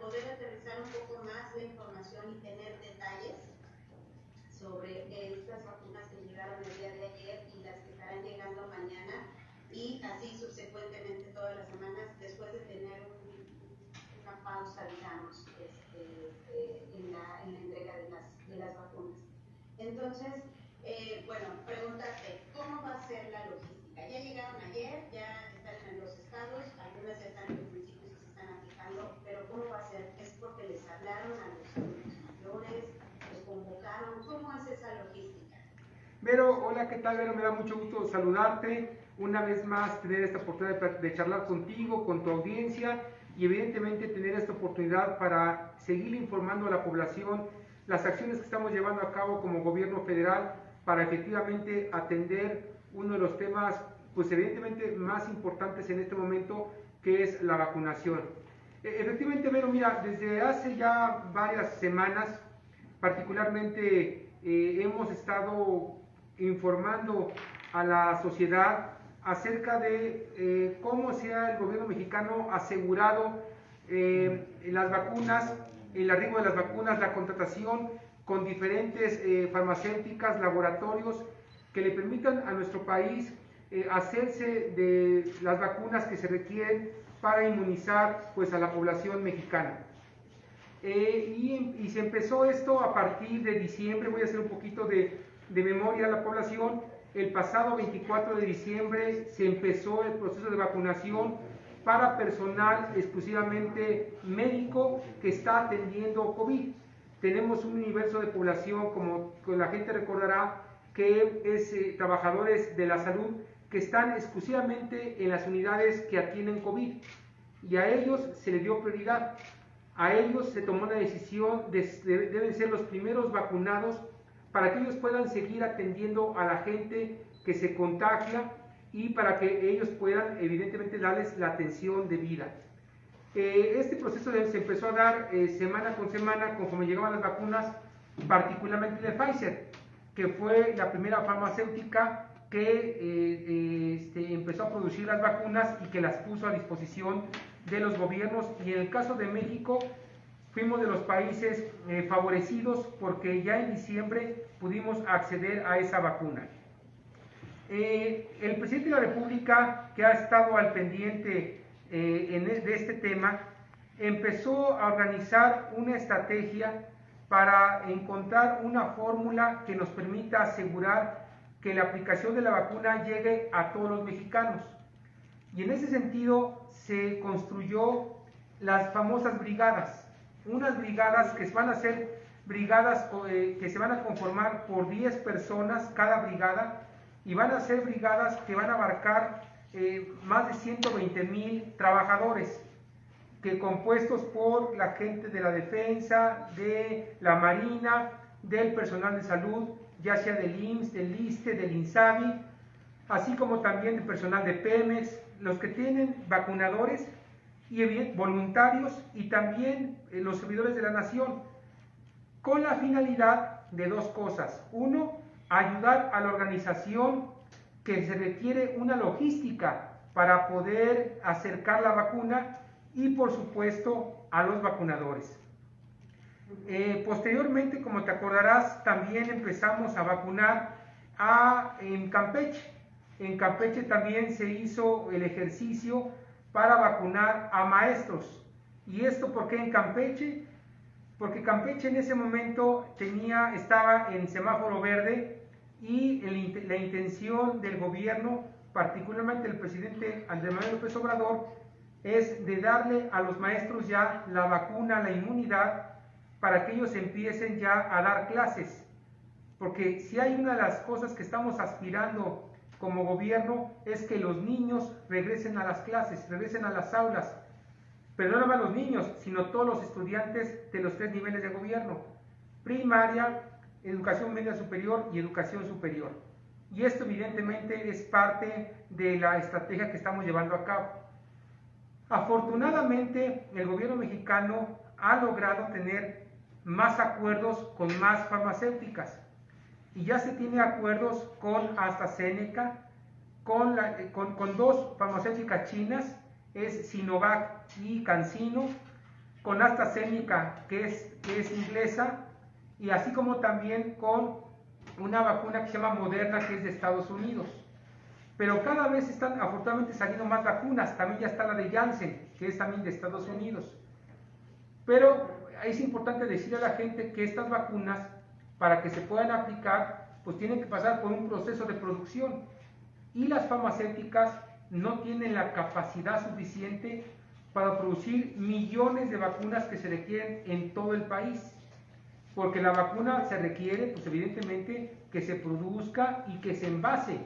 poder aterrizar un poco más la información y tener detalles sobre estas vacunas que llegaron el día de ayer y las que estarán llegando mañana, y así subsecuentemente todas las semanas, después de tener una pausa, digamos, en la entrega de las vacunas. Entonces, bueno, preguntarte, ¿cómo va a ser la logística? Ya llegaron ayer, ya están en los estados, algunas ya están en los municipios y se están aplicando, pero ¿cómo va a ser? ¿Es porque les hablaron a los mayores, los convocaron? ¿Cómo es esa logística? Vero, hola, ¿qué tal, Vero? Me da mucho gusto saludarte, una vez más tener esta oportunidad de charlar contigo, con tu audiencia, y evidentemente tener esta oportunidad para seguir informando a la población las acciones que estamos llevando a cabo como gobierno federal para efectivamente atender uno de los temas, pues evidentemente más importantes en este momento, que es la vacunación. Efectivamente, Vero, mira, desde hace ya varias semanas, particularmente hemos estado informando a la sociedad acerca de cómo se ha el gobierno mexicano asegurado las vacunas, el arribo de las vacunas, la contratación con diferentes farmacéuticas, laboratorios que le permitan a nuestro país hacerse de las vacunas que se requieren para inmunizar pues a la población mexicana. Y se empezó esto a partir de diciembre. Voy a hacer un poquito de memoria a la población. El pasado 24 de diciembre se empezó el proceso de vacunación para personal exclusivamente médico que está atendiendo COVID. Tenemos un universo de población, como la gente recordará, que es trabajadores de la salud que están exclusivamente en las unidades que atienden COVID, y a ellos se les dio prioridad. A ellos se tomó la decisión deben ser los primeros vacunados para que ellos puedan seguir atendiendo a la gente que se contagia y para que ellos puedan evidentemente darles la atención debida. Este proceso se empezó a dar semana con semana conforme llegaban las vacunas, particularmente de Pfizer, que fue la primera farmacéutica que empezó a producir las vacunas y que las puso a disposición de los gobiernos. Y en el caso de México fuimos de los países favorecidos porque ya en diciembre pudimos acceder a esa vacuna. El presidente de la República, que ha estado al pendiente de este tema, empezó a organizar una estrategia para encontrar una fórmula que nos permita asegurar que la aplicación de la vacuna llegue a todos los mexicanos. Y en ese sentido se construyó las famosas brigadas, unas brigadas que van a ser brigadas que se van a conformar por 10 personas cada brigada, y van a ser brigadas que van a abarcar más de 120,000 trabajadores, que compuestos por la gente de la defensa, de la marina, del personal de salud, ya sea del IMSS, del ISSSTE, del INSABI, así como también del personal de Pemex, los que tienen vacunadores y voluntarios, y también los servidores de la nación, con la finalidad de dos cosas. Uno, ayudar a la organización que se requiere una logística para poder acercar la vacuna, y por supuesto a los vacunadores. Posteriormente, como te acordarás, también empezamos a vacunar en Campeche. En Campeche también se hizo el ejercicio para vacunar a maestros. ¿Y esto por qué en Campeche? Porque Campeche en ese momento estaba en semáforo verde, y la intención del gobierno, particularmente el presidente Andrés Manuel López Obrador, es de darle a los maestros ya la vacuna, la inmunidad, para que ellos empiecen ya a dar clases. Porque si hay una de las cosas que estamos aspirando como gobierno, es que los niños regresen a las clases, regresen a las aulas. Pero no nada más los niños, sino todos los estudiantes de los 3 niveles de gobierno: primaria, educación media superior y educación superior. Y esto evidentemente es parte de la estrategia que estamos llevando a cabo. Afortunadamente, el gobierno mexicano ha logrado tener más acuerdos con más farmacéuticas, y ya se tiene acuerdos con AstraZeneca, con 2 farmacéuticas chinas, es Sinovac y CanSino, con AstraZeneca, que es inglesa, y así como también con una vacuna que se llama Moderna, que es de Estados Unidos. Pero cada vez están afortunadamente saliendo más vacunas. También ya está la de Janssen, que es también de Estados Unidos. Pero es importante decirle a la gente que estas vacunas, para que se puedan aplicar, pues tienen que pasar por un proceso de producción. Y las farmacéuticas no tienen la capacidad suficiente para producir millones de vacunas que se requieren en todo el país. Porque la vacuna se requiere, pues evidentemente, que se produzca y que se envase.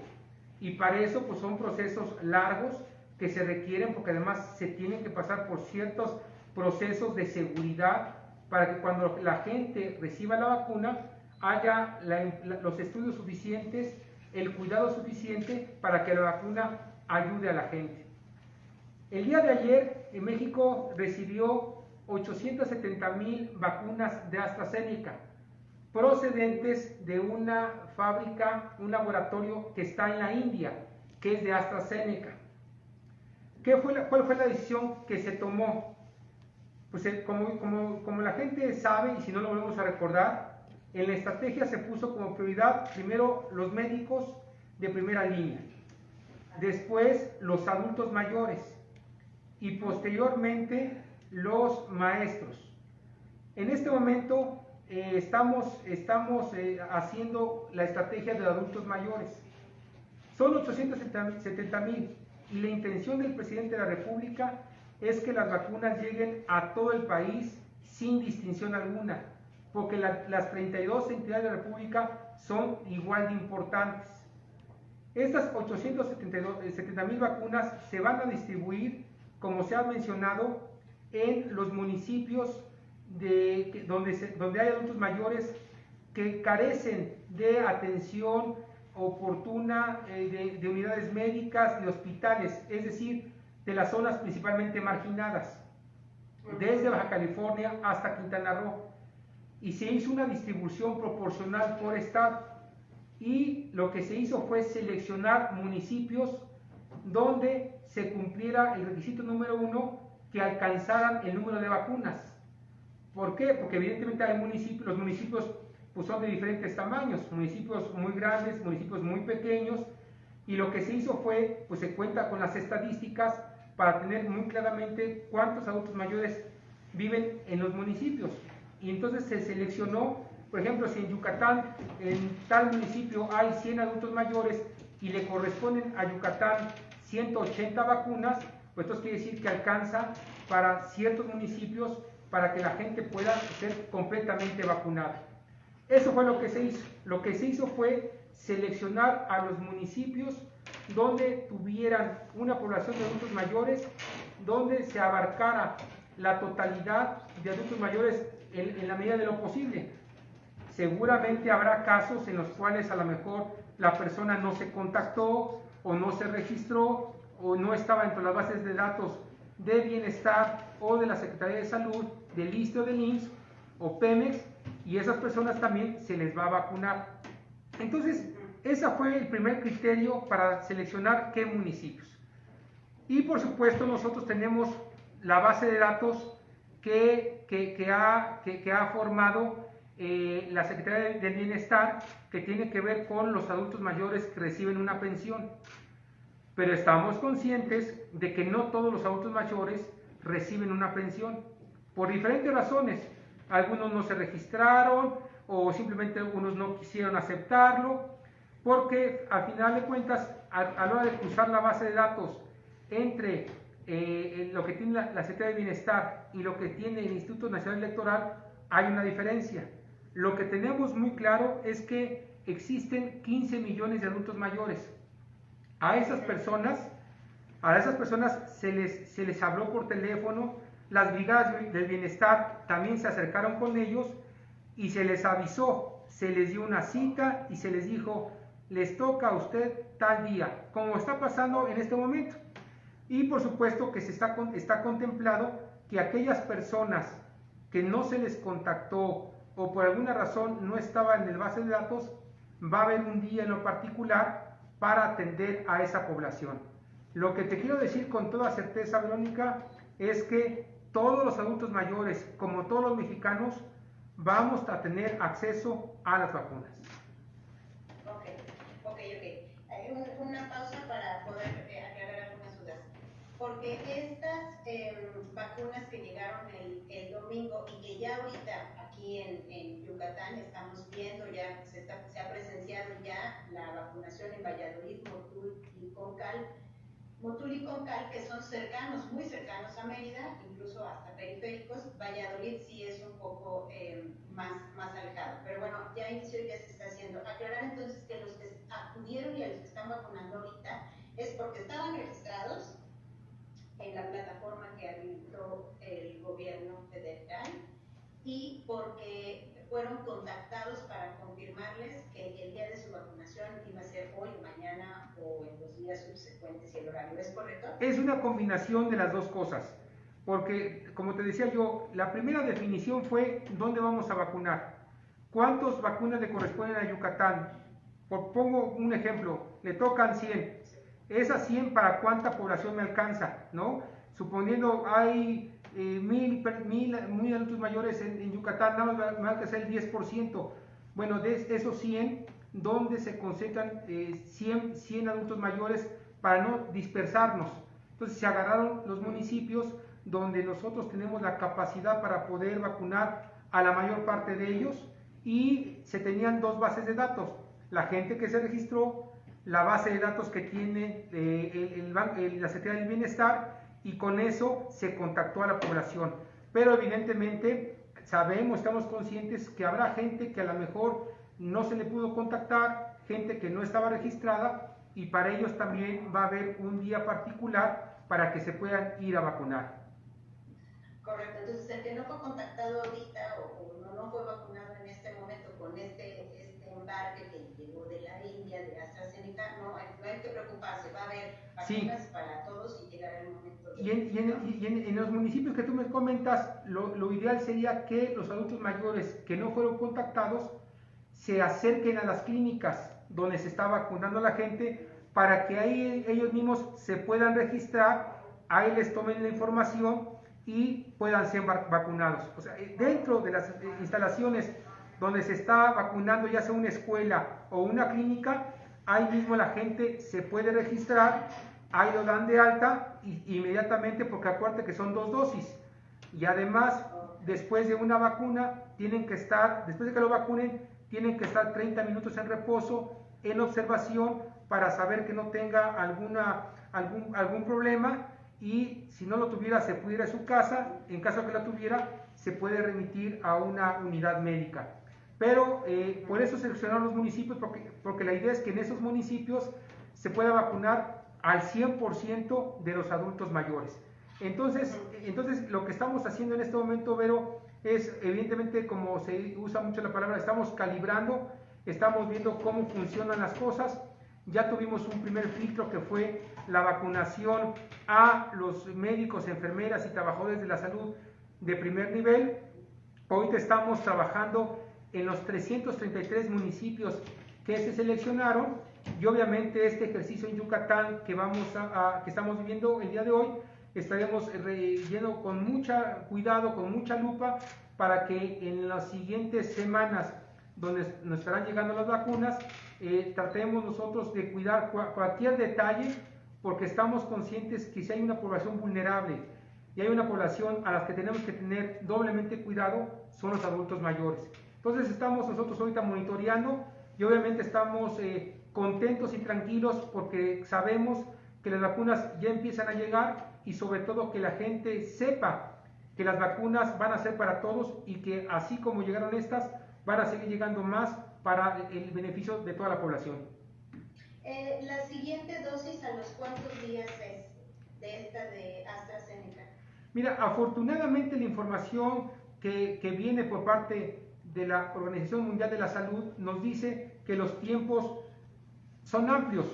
Y para eso, pues son procesos largos que se requieren, porque además se tienen que pasar por ciertos procesos de seguridad para que cuando la gente reciba la vacuna haya los estudios suficientes, el cuidado suficiente para que la vacuna ayude a la gente. El día de ayer en México recibió 870,000 vacunas de AstraZeneca, procedentes de una fábrica, un laboratorio que está en la India, que es de AstraZeneca. ¿Cuál fue la decisión que se tomó? Pues como la gente sabe, y si no lo volvemos a recordar, en la estrategia se puso como prioridad primero los médicos de primera línea, después los adultos mayores y posteriormente los maestros. En este momento estamos haciendo la estrategia de adultos mayores. Son 870,000 y la intención del presidente de la República es que las vacunas lleguen a todo el país sin distinción alguna, porque las 32 entidades de la República son igual de importantes. Estas 870,000 vacunas se van a distribuir, como se ha mencionado, en los municipios donde hay adultos mayores que carecen de atención oportuna de unidades médicas, de hospitales, es decir, de las zonas principalmente marginadas, desde Baja California hasta Quintana Roo. Y se hizo una distribución proporcional por estado. Y lo que se hizo fue seleccionar municipios donde se cumpliera el requisito número 1, que alcanzaran el número de vacunas. ¿Por qué? Porque evidentemente hay municipios, los municipios pues son de diferentes tamaños, municipios muy grandes, municipios muy pequeños, y lo que se hizo fue, pues se cuenta con las estadísticas para tener muy claramente cuántos adultos mayores viven en los municipios. Y entonces se seleccionó, por ejemplo, si en Yucatán, en tal municipio hay 100 adultos mayores y le corresponden a Yucatán 180 vacunas, pues entonces quiere decir que alcanza para ciertos municipios para que la gente pueda ser completamente vacunada. Eso fue lo que se hizo. Lo que se hizo fue seleccionar a los municipios donde tuvieran una población de adultos mayores, donde se abarcara la totalidad de adultos mayores en la medida de lo posible. Seguramente habrá casos en los cuales a lo mejor la persona no se contactó o no se registró o no estaba entre las bases de datos de bienestar o de la Secretaría de Salud, del ISSSTE o del IMSS o Pemex, y esas personas también se les va a vacunar. Entonces, ese fue el primer criterio para seleccionar qué municipios. Y por supuesto nosotros tenemos la base de datos que ha formado la Secretaría del Bienestar, que tiene que ver con los adultos mayores que reciben una pensión. Pero estamos conscientes de que no todos los adultos mayores reciben una pensión, por diferentes razones. Algunos no se registraron o simplemente unos no quisieron aceptarlo, porque al final de cuentas, a la hora de cruzar la base de datos entre lo que tiene la Secretaría de Bienestar y lo que tiene el Instituto Nacional Electoral, hay una diferencia. Lo que tenemos muy claro es que existen 15 millones de adultos mayores. A esas personas se les habló por teléfono, las brigadas del bienestar también se acercaron con ellos y se les avisó, se les dio una cita y se les dijo, les toca a usted tal día, como está pasando en este momento. Y por supuesto que está contemplado que aquellas personas que no se les contactó o por alguna razón no estaban en el base de datos, va a haber un día en lo particular para atender a esa población. Lo que te quiero decir con toda certeza, Verónica, es que todos los adultos mayores, como todos los mexicanos, vamos a tener acceso a las vacunas. Ok. Hay una pausa para poder aclarar algunas dudas. Porque estas vacunas que llegaron el domingo y que ya ahorita aquí en Yucatán estamos viendo, ya se ha presenciado ya la vacunación en Valladolid, Motul y Concal, que son cercanos, muy cercanos a Mérida, incluso hasta periféricos. Valladolid sí es un poco más alejado, pero bueno, ya inició y ya se está haciendo. Aclarar entonces que los que acudieron y a los que están vacunando ahorita es porque estaban registrados en la plataforma que habilitó el gobierno federal y porque fueron contactados para confirmarles que el día de su vacunación iba a ser hoy, mañana o en los días subsecuentes y el horario. ¿Es correcto? Es una combinación de las dos cosas, porque como te decía yo, la primera definición fue ¿dónde vamos a vacunar? ¿Cuántas vacunas le corresponden a Yucatán? Pongo un ejemplo, le tocan 100. ¿Esas 100 para cuánta población me alcanza? ¿No? Suponiendo hay 1000 adultos mayores en Yucatán, nada más me va a alcanzar el 10%. Bueno, de esos 100, ¿dónde se concentran 100 adultos mayores para no dispersarnos? Entonces se agarraron los municipios donde nosotros tenemos la capacidad para poder vacunar a la mayor parte de ellos y se tenían dos bases de datos, la gente que se registró, la base de datos que tiene la Secretaría del Bienestar, y con eso se contactó a la población. Pero evidentemente sabemos, estamos conscientes que habrá gente que a lo mejor no se le pudo contactar, gente que no estaba registrada, y para ellos también va a haber un día particular para que se puedan ir a vacunar. Correcto, entonces el que no fue contactado ahorita o no fue vacunado en este momento con este embarque que llegó de la India, de AstraZeneca, no hay que preocuparse, va a haber vacunas para todos y llegará el momento. En los municipios que tú me comentas, lo ideal sería que los adultos mayores que no fueron contactados se acerquen a las clínicas donde se está vacunando la gente para que ahí ellos mismos se puedan registrar, ahí les tomen la información y puedan ser vacunados. O sea, dentro de las instalaciones donde se está vacunando, ya sea una escuela o una clínica, ahí mismo la gente se puede registrar, ahí lo dan de alta inmediatamente, porque acuérdate que son 2 dosis. Y además, después de una vacuna, después de que lo vacunen, tienen que estar 30 minutos en reposo, en observación, para saber que no tenga algún problema, y si no lo tuviera, se puede ir a su casa. En caso que lo tuviera, se puede remitir a una unidad médica. Pero por eso seleccionaron los municipios, porque la idea es que en esos municipios se pueda vacunar al 100% de los adultos mayores. Entonces lo que estamos haciendo en este momento, Vero, es evidentemente, como se usa mucho la palabra, estamos calibrando, estamos viendo cómo funcionan las cosas. Ya tuvimos un primer filtro que fue la vacunación a los médicos, enfermeras y trabajadores de la salud de primer nivel. Ahorita estamos trabajando en los 333 municipios que se seleccionaron, y obviamente este ejercicio en Yucatán que estamos viviendo el día de hoy, estaremos yendo con mucha cuidado, con mucha lupa, para que en las siguientes semanas, donde nos estarán llegando las vacunas, tratemos nosotros de cuidar cualquier detalle, porque estamos conscientes que si hay una población vulnerable y hay una población a la que tenemos que tener doblemente cuidado, son los adultos mayores. Entonces estamos nosotros ahorita monitoreando, y obviamente estamos contentos y tranquilos porque sabemos que las vacunas ya empiezan a llegar, y sobre todo que la gente sepa que las vacunas van a ser para todos, y que así como llegaron estas, van a seguir llegando más para el beneficio de toda la población. La siguiente dosis, ¿a los cuántos días es de esta de AstraZeneca? Mira, afortunadamente la información que viene por parte de la Organización Mundial de la Salud nos dice que los tiempos son amplios.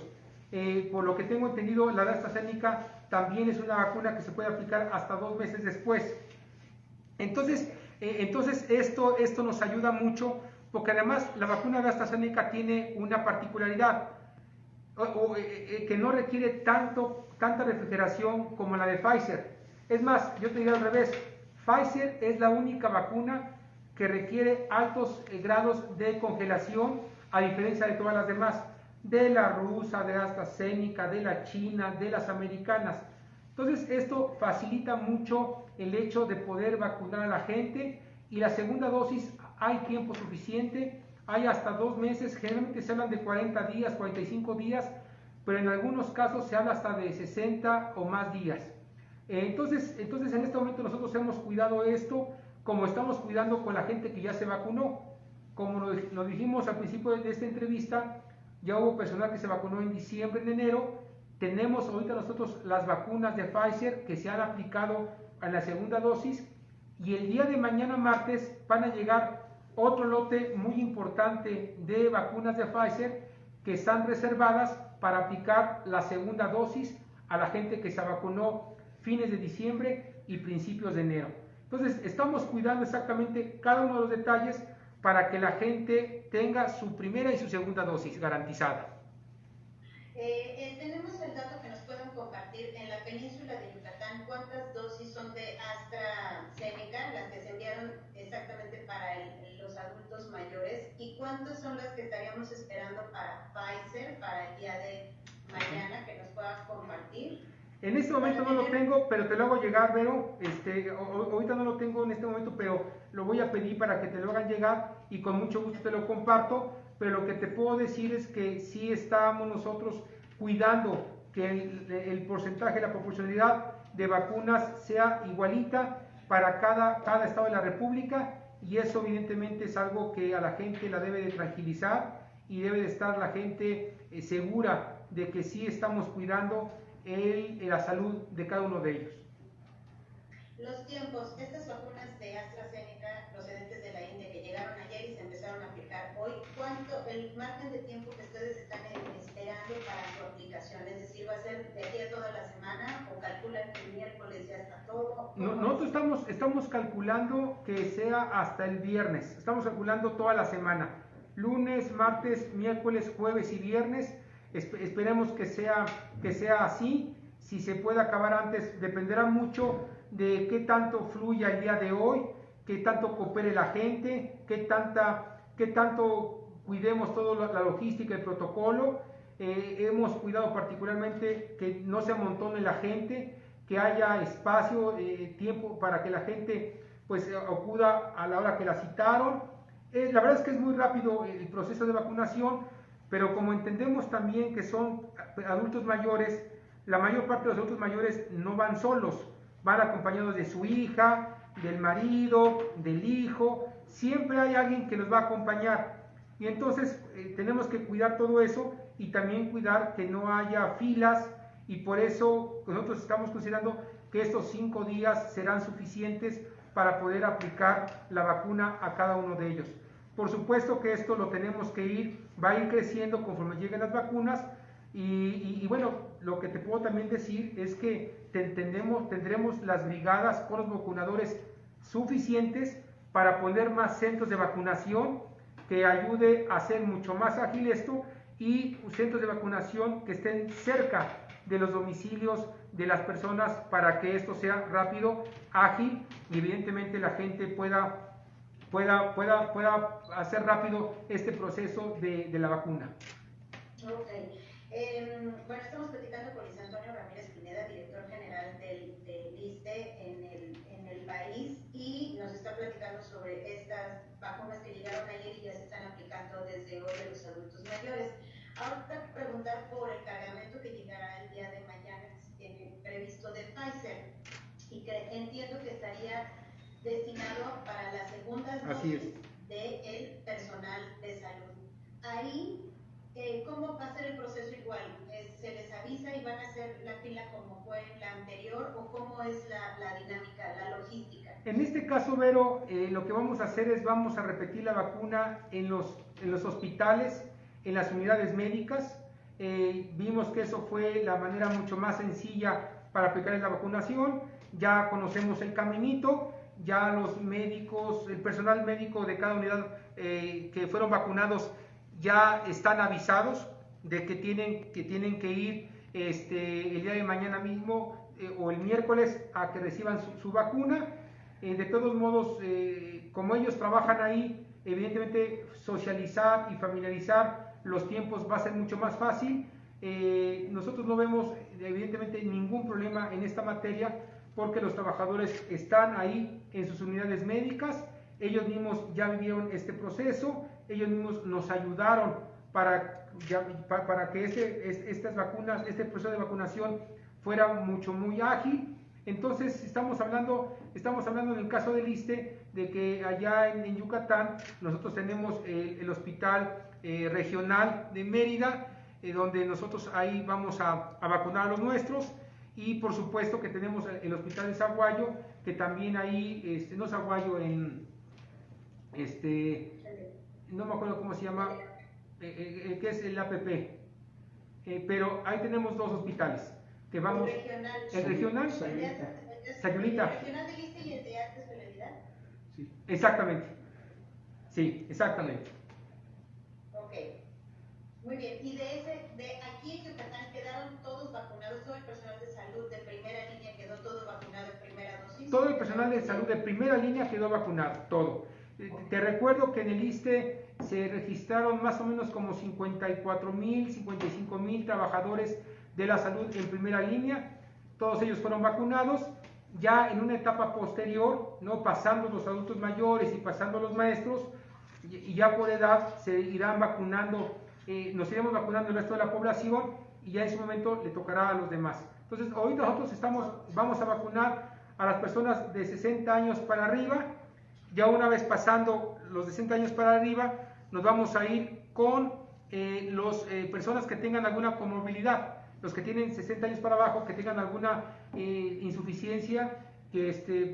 Por lo que tengo entendido, la de AstraZeneca también es una vacuna que se puede aplicar hasta 2 meses después. Entonces esto nos ayuda mucho, porque además la vacuna de AstraZeneca tiene una particularidad, que no requiere tanta refrigeración como la de Pfizer. Es más, yo te diría al revés, Pfizer es la única vacuna que requiere altos grados de congelación, a diferencia de todas las demás, de la rusa, de AstraZeneca, de la china, de las americanas. Entonces esto facilita mucho el hecho de poder vacunar a la gente, y la segunda dosis hay tiempo suficiente, hay hasta 2 meses, generalmente se hablan de 40 días, 45 días, pero en algunos casos se habla hasta de 60 o más días. Entonces en este momento nosotros hemos cuidado esto como estamos cuidando con la gente que ya se vacunó. Como lo dijimos al principio de esta entrevista, ya hubo personal que se vacunó en diciembre, en enero. Tenemos ahorita nosotros las vacunas de Pfizer que se han aplicado a la segunda dosis, y el día de mañana martes van a llegar otro lote muy importante de vacunas de Pfizer que están reservadas para aplicar la segunda dosis a la gente que se vacunó fines de diciembre y principios de enero. Entonces estamos cuidando exactamente cada uno de los detalles para que la gente tenga su primera y su segunda dosis garantizada. Tenemos el dato que nos pueden compartir en la península de Yucatán. ¿Cuántas dosis son de AstraZeneca, las que se enviaron exactamente para los adultos mayores? ¿Y cuántas son las que estaríamos esperando para Pfizer para el día de mañana, que nos puedas compartir? En este momento no lo tengo, pero te lo hago llegar, Vero. Ahorita no lo tengo en este momento, pero lo voy a pedir para que te lo hagan llegar y con mucho gusto te lo comparto. Pero lo que te puedo decir es que sí estamos nosotros cuidando que el porcentaje, la proporcionalidad de vacunas sea igualita para cada estado de la República, y eso evidentemente es algo que a la gente la debe de tranquilizar, y debe de estar la gente segura de que sí estamos cuidando la salud de cada uno de ellos. Los tiempos, estas vacunas de AstraZeneca procedentes de la India que llegaron ayer y se empezaron a aplicar hoy, ¿cuánto el margen de tiempo que ustedes están esperando para su aplicación? Es decir, ¿va a ser de aquí a toda la semana o calculan que el miércoles ya está todo? Nosotros estamos calculando que sea hasta el viernes, estamos calculando toda la semana, lunes, martes, miércoles, jueves y viernes. Esperemos que sea así. Si se puede acabar antes, dependerá mucho de qué tanto fluya el día de hoy, qué tanto coopere la gente, qué tanto cuidemos toda la logística y el protocolo. Hemos cuidado particularmente que no se amontone la gente, que haya espacio, tiempo para que la gente pues acuda a la hora que la citaron. La verdad es que es muy rápido el proceso de vacunación, pero como entendemos también que son adultos mayores, la mayor parte de los adultos mayores no van solos, van acompañados de su hija, del marido, del hijo, siempre hay alguien que los va a acompañar. Y entonces tenemos que cuidar todo eso, y también cuidar que no haya filas, y por eso nosotros estamos considerando que estos 5 días serán suficientes para poder aplicar la vacuna a cada uno de ellos. Por supuesto que esto lo tenemos que va a ir creciendo conforme lleguen las vacunas, y bueno, lo que te puedo también decir es que tendremos las brigadas con los vacunadores suficientes para poner más centros de vacunación que ayude a hacer mucho más ágil esto, y centros de vacunación que estén cerca de los domicilios de las personas para que esto sea rápido, ágil, y evidentemente la gente pueda hacer rápido este proceso de la vacuna. Ok. Bueno, estamos platicando con Luis Antonio Ramírez Pineda, director general del ISSSTE en el país, y nos está platicando sobre estas vacunas que llegaron ayer y ya se están aplicando desde hoy de los adultos mayores. Ahora preguntar por el cargamento que llegará el día de mañana, que se tiene previsto de Pfizer, y que entiendo que estaría destinado para las segundas dosis del personal de salud. Ahí, ¿cómo va a ser el proceso igual? ¿Se les avisa y van a hacer la fila como fue en la anterior, o cómo es la dinámica, la logística? En este caso, Vero, lo que vamos a hacer es vamos a repetir la vacuna en los hospitales, en las unidades médicas. Vimos que eso fue la manera mucho más sencilla para aplicar la vacunación. Ya conocemos el caminito, ya los médicos, el personal médico de cada unidad que fueron vacunados ya están avisados de que tienen que ir el día de mañana mismo o el miércoles a que reciban su vacuna. De todos modos, como ellos trabajan ahí, evidentemente socializar y familiarizar los tiempos va a ser mucho más fácil. Nosotros no vemos evidentemente ningún problema en esta materia porque los trabajadores están ahí en sus unidades médicas, ellos mismos ya vivieron este proceso, ellos mismos nos ayudaron para que estas vacunas, este proceso de vacunación fuera muy ágil. Entonces estamos hablando en el caso del ISSSTE de que allá en Yucatán nosotros tenemos el hospital regional de Mérida, donde nosotros ahí vamos a vacunar a los nuestros, y por supuesto que tenemos el hospital de Zaguayo, que también ahí, no Zaguayo, no me acuerdo cómo se llama, que es el APP, pero ahí tenemos dos hospitales, que vamos, el regional, Sayulita. ¿El regional del ISSSTE y el de alta especialidad? Sí, exactamente, sí, exactamente. Ok. Muy bien, y de aquí en Yucatán quedaron todos vacunados, todo el personal de salud de primera línea quedó todo vacunado en primera dosis. Todo el personal de salud de primera línea quedó vacunado, todo. Te recuerdo que en el ISSSTE se registraron más o menos como 54,000, 55,000 trabajadores de la salud en primera línea, todos ellos fueron vacunados. Ya en una etapa posterior, ¿no?, pasando los adultos mayores y pasando los maestros, y ya por edad se irán vacunando. Nos iremos vacunando el resto de la población y ya en su momento le tocará a los demás. Entonces, hoy nosotros vamos a vacunar a las personas de 60 años para arriba. Ya una vez pasando los de 60 años para arriba, nos vamos a ir con las personas que tengan alguna comorbilidad, los que tienen 60 años para abajo, que tengan alguna insuficiencia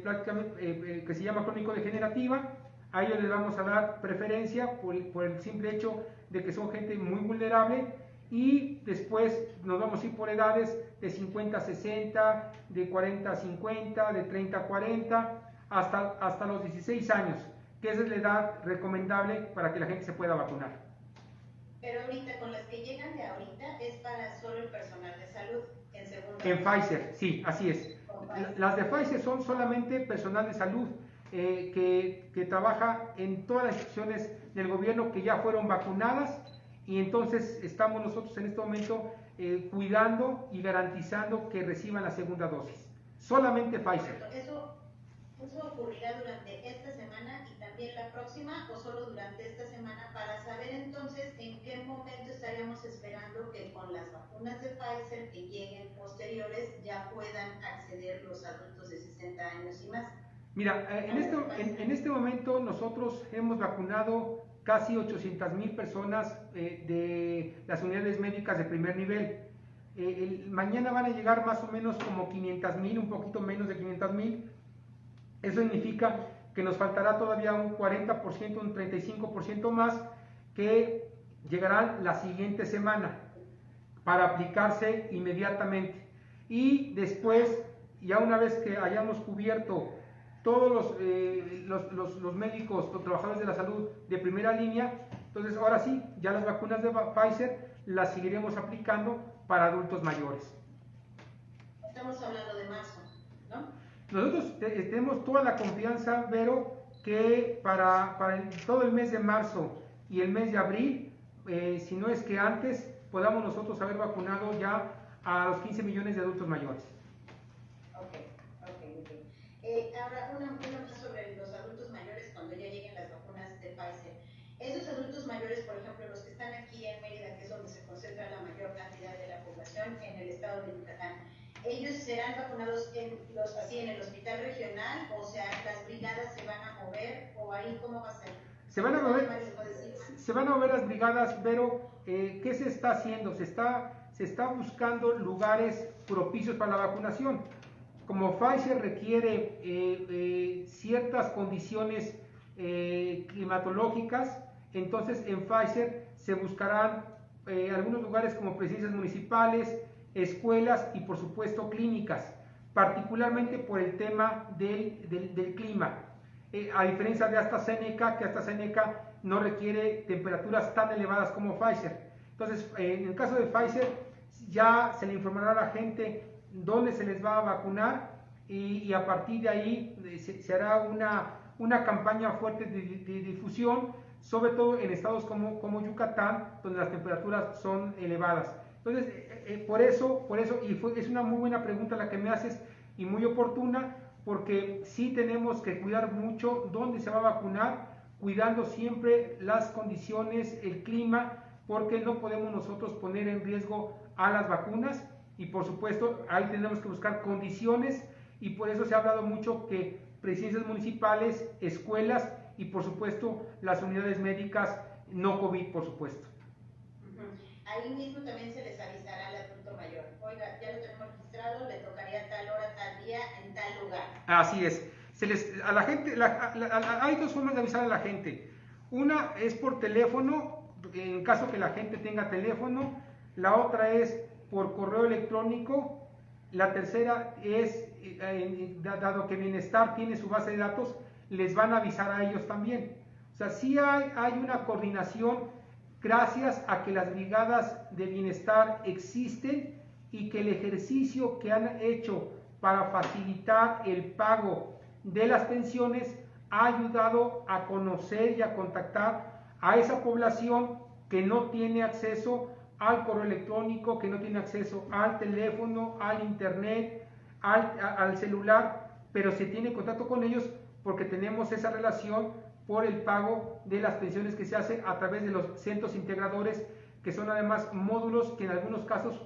prácticamente, que se llama crónico-degenerativa. A ellos les vamos a dar preferencia por el simple hecho de que son gente muy vulnerable, y después nos vamos a ir por edades de 50 a 60, de 40 a 50, de 30 a 40, hasta los 16 años, que esa es la edad recomendable para que la gente se pueda vacunar. Pero ahorita, con las que llegan de ahorita, es para solo el personal de salud en segunda. En Pfizer, sí, así es. Las de Pfizer son solamente personal de salud que trabaja en todas las instituciones del gobierno que ya fueron vacunadas, y entonces estamos nosotros en este momento cuidando y garantizando que reciban la segunda dosis. Solamente Pfizer. ¿Eso ocurrirá durante esta semana y también la próxima, o solo durante esta semana, para saber entonces en qué momento estaríamos esperando que con las vacunas de Pfizer que lleguen posteriores ya puedan acceder los adultos de 60 años y más? Mira, en este momento nosotros hemos vacunado casi 800,000 personas de las unidades médicas de primer nivel. Mañana van a llegar más o menos como 500,000, un poquito menos de 500,000. Eso significa que nos faltará todavía un 40%, un 35% más, que llegarán la siguiente semana para aplicarse inmediatamente. Y después, ya una vez que hayamos cubierto todos los médicos, los trabajadores de la salud de primera línea, entonces ahora sí, ya las vacunas de Pfizer las seguiremos aplicando para adultos mayores. Estamos hablando de marzo, ¿no? Nosotros tenemos toda la confianza, Vero, que para todo el mes de marzo y el mes de abril, si no es que antes, podamos nosotros haber vacunado ya a los 15 millones de adultos mayores. Ahora, una más sobre los adultos mayores cuando ya lleguen las vacunas de Pfizer. Esos adultos mayores, por ejemplo, los que están aquí en Mérida, que es donde se concentra la mayor cantidad de la población en el estado de Yucatán, ¿ellos serán vacunados así en el hospital regional, o sea, las brigadas se van a mover, o ahí cómo va a ser? Se van a mover las brigadas, pero ¿qué se está haciendo? Se está buscando lugares propicios para la vacunación. Como Pfizer requiere ciertas condiciones climatológicas, entonces en Pfizer se buscarán algunos lugares como presidencias municipales, escuelas y por supuesto clínicas, particularmente por el tema del clima. A diferencia de AstraZeneca, que AstraZeneca no requiere temperaturas tan elevadas como Pfizer. Entonces, en el caso de Pfizer, ya se le informará a la gente dónde se les va a vacunar y a partir de ahí se hará una campaña fuerte de difusión, sobre todo en estados como Yucatán, donde las temperaturas son elevadas. Entonces, por eso, es una muy buena pregunta la que me haces y muy oportuna, porque sí tenemos que cuidar mucho dónde se va a vacunar, cuidando siempre las condiciones, el clima, porque no podemos nosotros poner en riesgo a las vacunas y por supuesto ahí tenemos que buscar condiciones y por eso se ha hablado mucho que presidencias municipales, escuelas y por supuesto las unidades médicas no COVID, por supuesto. Ahí mismo también se les avisará al adulto mayor. Oiga, ya lo tenemos registrado, le tocaría tal hora, tal día, en tal lugar. Así es. A la gente, hay dos formas de avisar a la gente. Una es por teléfono, en caso que la gente tenga teléfono. La otra es por correo electrónico. La tercera es, dado que Bienestar tiene su base de datos, les van a avisar a ellos también. O sea, sí hay una coordinación gracias a que las brigadas de bienestar existen y que el ejercicio que han hecho para facilitar el pago de las pensiones ha ayudado a conocer y a contactar a esa población que no tiene acceso al correo electrónico, que no tiene acceso al teléfono, al internet, al celular, pero se tiene contacto con ellos porque tenemos esa relación por el pago de las pensiones que se hace a través de los centros integradores, que son además módulos que en algunos casos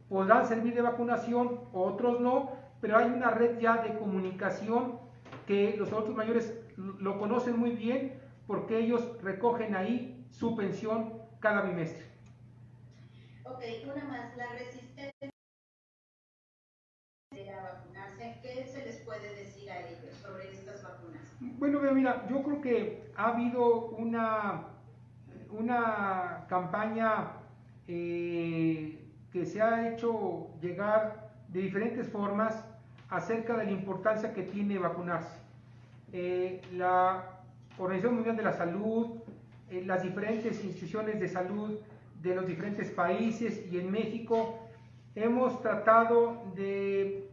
podrán servir de vacunación, otros no, pero hay una red ya de comunicación que los adultos mayores lo conocen muy bien porque ellos recogen ahí su pensión cada bimestre. Ok, una más, la resistencia a vacunarse, ¿qué se les puede decir a ellos sobre estas vacunas? Bueno, mira, yo creo que ha habido una campaña que se ha hecho llegar de diferentes formas acerca de la importancia que tiene vacunarse. La Organización Mundial de la Salud, las diferentes instituciones de salud de los diferentes países y en México, hemos tratado de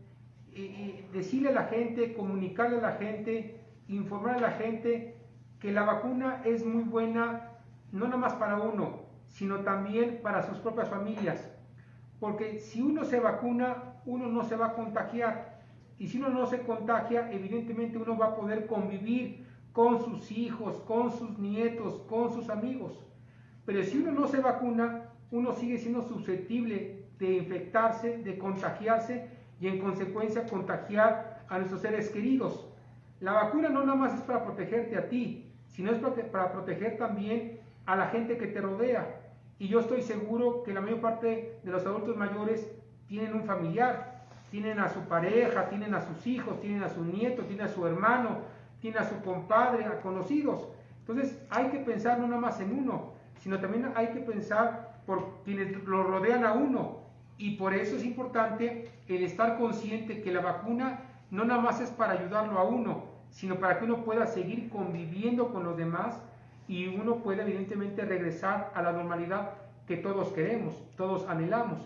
decirle a la gente, comunicarle a la gente, informar a la gente que la vacuna es muy buena, no nada más para uno, sino también para sus propias familias. Porque si uno se vacuna, uno no se va a contagiar. Y si uno no se contagia, evidentemente uno va a poder convivir con sus hijos, con sus nietos, con sus amigos. Pero si uno no se vacuna, uno sigue siendo susceptible de infectarse, de contagiarse y en consecuencia contagiar a nuestros seres queridos. La vacuna no nada más es para protegerte a ti, sino es para proteger también a la gente que te rodea. Y yo estoy seguro que la mayor parte de los adultos mayores tienen un familiar, tienen a su pareja, tienen a sus hijos, tienen a su nieto, tienen a su hermano, tienen a su compadre, a conocidos. Entonces hay que pensar no nada más en uno, sino también hay que pensar por quienes lo rodean a uno. Y por eso es importante el estar consciente que la vacuna no nada más es para ayudarlo a uno, sino para que uno pueda seguir conviviendo con los demás y uno pueda evidentemente regresar a la normalidad que todos queremos, todos anhelamos.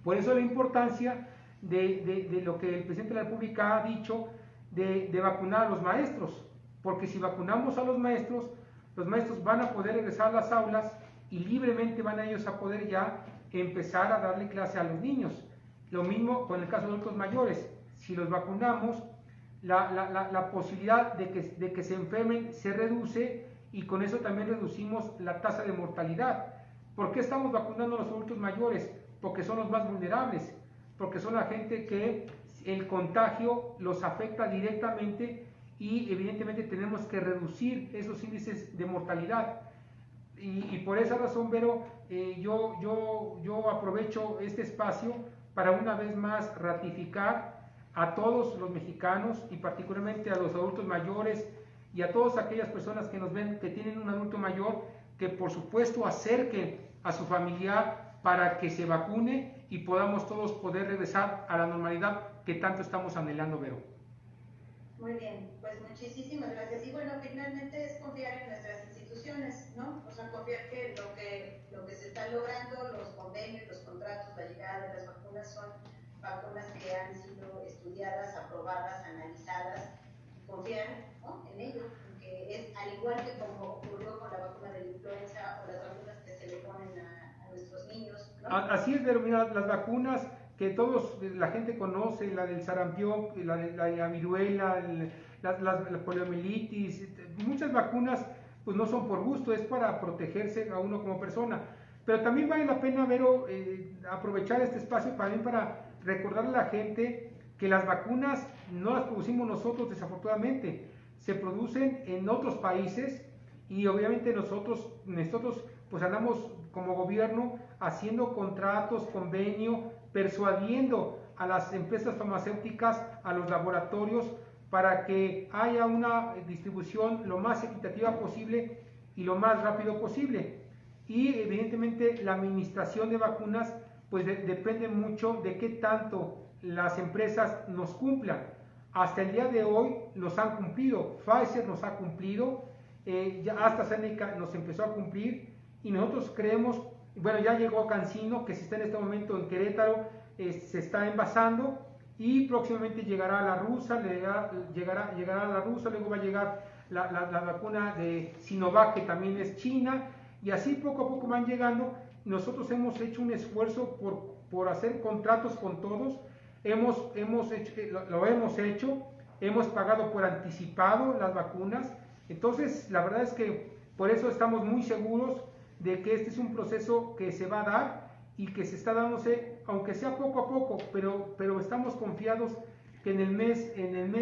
Por eso la importancia de lo que el presidente de la República ha dicho de vacunar a los maestros, porque si vacunamos a los maestros van a poder regresar a las aulas y libremente van a ellos a poder ya empezar a darle clase a los niños. Lo mismo con el caso de adultos mayores. Si los vacunamos, la posibilidad de que se enfermen se reduce y con eso también reducimos la tasa de mortalidad. ¿Por qué estamos vacunando a los adultos mayores? Porque son los más vulnerables, porque son la gente que el contagio los afecta directamente y evidentemente tenemos que reducir esos índices de mortalidad. Y por esa razón, Vero, yo aprovecho este espacio para una vez más ratificar a todos los mexicanos y particularmente a los adultos mayores y a todas aquellas personas que nos ven que tienen un adulto mayor, que por supuesto acerquen a su familiar para que se vacune y podamos todos poder regresar a la normalidad que tanto estamos anhelando, Vero. Muy bien, pues muchísimas gracias. Y bueno, finalmente es confiar en nuestras instituciones, ¿no? O sea, confiar que lo que se está logrando, los convenios, los contratos, la llegada de las vacunas son vacunas que han sido estudiadas, aprobadas, analizadas, confiar, ¿no?, en ello, que es al igual que como ocurrió con la vacuna de la influenza o las vacunas que se le ponen a nuestros niños, ¿no? Así es, pero mira, las vacunas que todos, la gente conoce, la del sarampión, la viruela, la poliomielitis, muchas vacunas pues no son por gusto, es para protegerse a uno como persona. Pero también vale la pena, Vero, aprovechar este espacio también para recordarle a la gente que las vacunas no las producimos nosotros, desafortunadamente, se producen en otros países y obviamente nosotros pues andamos como gobierno haciendo contratos, convenio, persuadiendo a las empresas farmacéuticas, a los laboratorios, para que haya una distribución lo más equitativa posible y lo más rápido posible. Y evidentemente la administración de vacunas pues depende mucho de qué tanto las empresas nos cumplan. Hasta el día de hoy nos han cumplido, Pfizer nos ha cumplido, ya AstraZeneca nos empezó a cumplir y nosotros creemos, bueno, ya llegó CanSino, que se está en este momento en Querétaro, se está envasando y próximamente llegará a la rusa, llegará a la rusa, luego va a llegar la vacuna de Sinovac, que también es china, y así poco a poco van llegando. Nosotros hemos hecho un esfuerzo por hacer contratos con todos, lo hemos hecho, hemos pagado por anticipado las vacunas, entonces la verdad es que por eso estamos muy seguros de que este es un proceso que se va a dar y que se está dándose, aunque sea poco a poco, pero estamos confiados que en el mes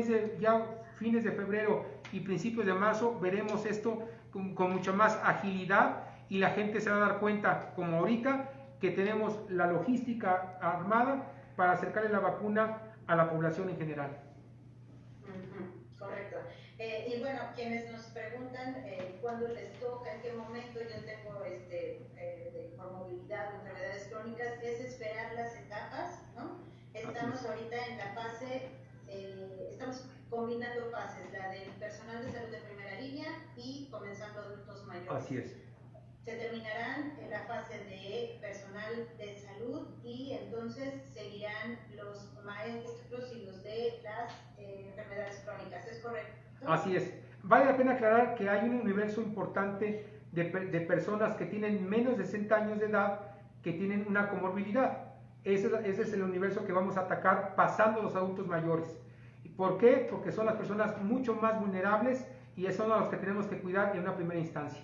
de ya fines de febrero y principios de marzo veremos esto con mucha más agilidad y la gente se va a dar cuenta, como ahorita, que tenemos la logística armada para acercarle la vacuna a la población en general. Correcto. Y bueno, quienes nos preguntan cuándo les toca, en qué momento, yo tengo por movilidad o enfermedades crónicas, es esperar las etapas, ¿no? Estamos ahorita en la fase, estamos combinando fases, la del personal de salud de primera línea y comenzando adultos mayores. Así es. Se terminarán en la fase de personal de salud y entonces seguirán los maestros y los de las enfermedades crónicas, ¿es correcto? Así es. Vale la pena aclarar que hay un universo importante de personas que tienen menos de 60 años de edad que tienen una comorbilidad. Ese es el universo que vamos a atacar pasando los adultos mayores. ¿Por qué? Porque son las personas mucho más vulnerables y son a los que tenemos que cuidar en una primera instancia.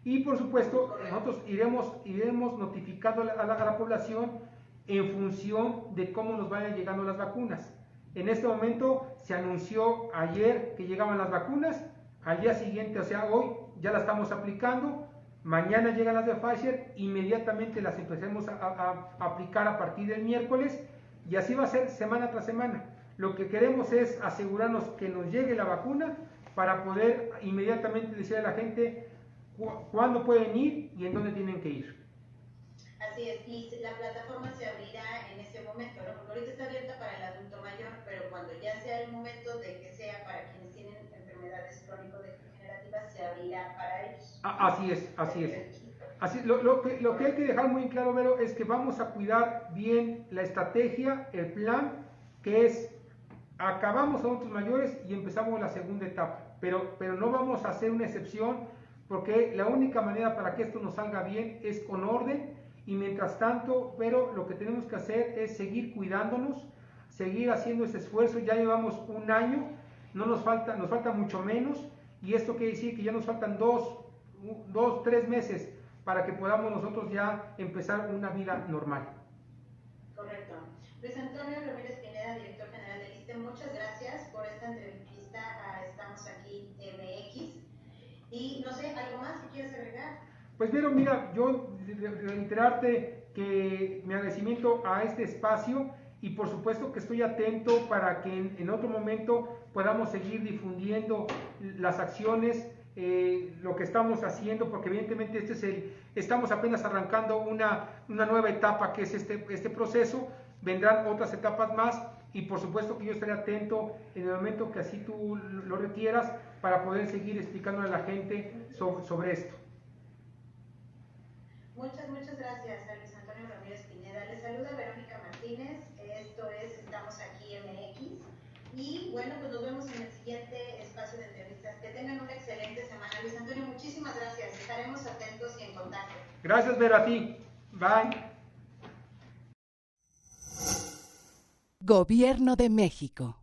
Y por supuesto, nosotros iremos notificando a la población en función de cómo nos vayan llegando las vacunas. En este momento se anunció ayer que llegaban las vacunas, al día siguiente, o sea, hoy ya las estamos aplicando, mañana llegan las de Pfizer, inmediatamente las empecemos a aplicar a partir del miércoles y así va a ser semana tras semana. Lo que queremos es asegurarnos que nos llegue la vacuna para poder inmediatamente decirle a la gente cuándo pueden ir y en dónde tienen que ir. Así es, y la plataforma se abrirá en ese momento, ¿no? Porque ahorita está abierta para el adulto mayor, pero cuando ya sea el momento de que sea para quienes tienen enfermedades crónico-degenerativas, se abrirá para ellos. Así es, así es. Lo que hay que dejar muy claro, Vero, es que vamos a cuidar bien la estrategia, el plan, que es acabamos adultos mayores y empezamos la segunda etapa, pero no vamos a hacer una excepción, porque la única manera para que esto nos salga bien es con orden y mientras tanto, pero lo que tenemos que hacer es seguir cuidándonos, seguir haciendo ese esfuerzo. Ya llevamos un año, nos falta mucho menos y esto quiere decir que ya nos faltan 3 meses para que podamos nosotros ya empezar una vida normal. Correcto. Luis Antonio Ramírez Pineda, director general del ISSSTE, muchas gracias por esta entrevista a Estamos Aquí MX. Y no sé, ¿algo más que quieras agregar? Pues Vero, mira, yo reiterarte que mi agradecimiento a este espacio y por supuesto que estoy atento para que en otro momento podamos seguir difundiendo las acciones, lo que estamos haciendo, porque evidentemente estamos apenas arrancando una nueva etapa que es este proceso, vendrán otras etapas más y por supuesto que yo estaré atento en el momento que así tú lo requieras para poder seguir explicándole a la gente sobre esto. Muchas gracias a Luis Antonio Ramírez Pineda. Les saluda Verónica Martínez. Esto es Gracias, Vero, a ti. Bye. Gobierno de México.